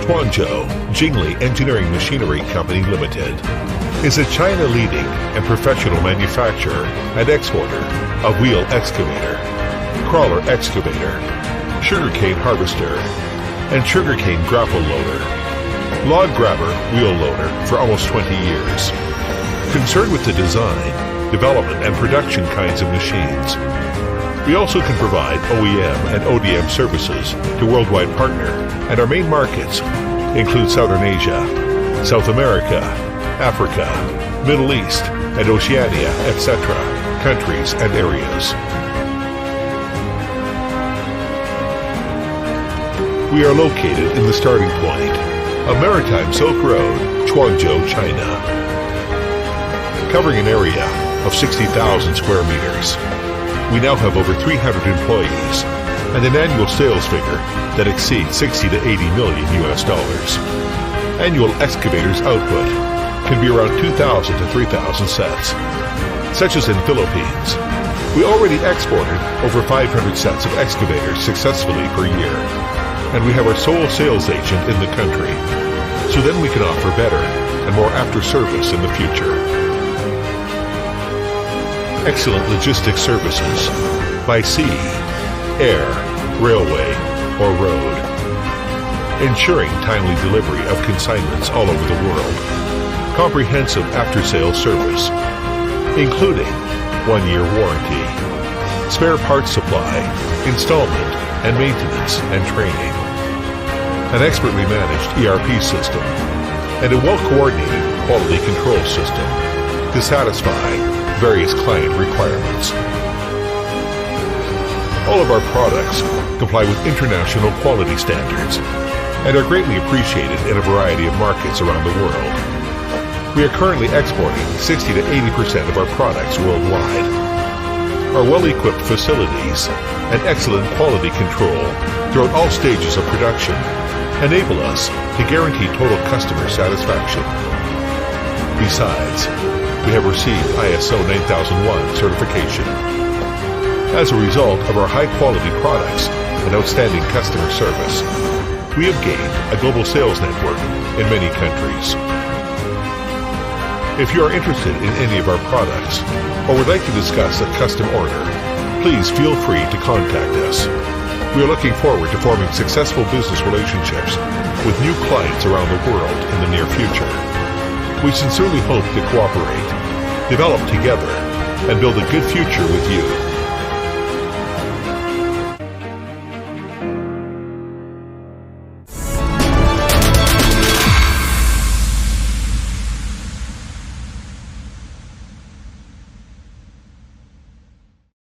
Guangzhou Jingli Engineering Machinery Company Limited is a China-leading and professional manufacturer and exporter of wheel excavator, crawler excavator, sugarcane harvester, and sugarcane grapple loader, log grabber wheel loader for almost 20 years. Concerned with the design, development, and production kinds of machines, we also can provide OEM and ODM services to worldwide partner, and our main markets include Southern Asia, South America, Africa, Middle East, and Oceania, etc., countries and areas. We are located in the starting point of Maritime Silk Road, Guangzhou, China, covering an area of 60,000 square meters. We now have over 300 employees and an annual sales figure that exceeds 60 to 80 million US dollars. Annual excavators output can be around 2,000 to 3,000 sets. Such as in Philippines, we already exported over 500 sets of excavators successfully per year, and we have our sole sales agent in the country, so then we can offer better and more after service in the future. Excellent logistics services by sea, air, railway, or road, ensuring timely delivery of consignments all over the world. Comprehensive after-sales service, including 1-year warranty, spare parts supply, installment and maintenance and training, an expertly managed ERP system, and a well-coordinated quality control system to satisfy various client requirements. All of our products comply with international quality standards and are greatly appreciated in a variety of markets around the world. We are currently exporting 60 to 80% of our products worldwide. Our well-equipped facilities and excellent quality control throughout all stages of production enable us to guarantee total customer satisfaction. Besides, we have received ISO 9001 certification. As a result of our high-quality products and outstanding customer service, we have gained a global sales network in many countries. If you are interested in any of our products or would like to discuss a custom order, please feel free to contact us. We are looking forward to forming successful business relationships with new clients around the world in the near future. We sincerely hope to cooperate, develop together, and build a good future with you.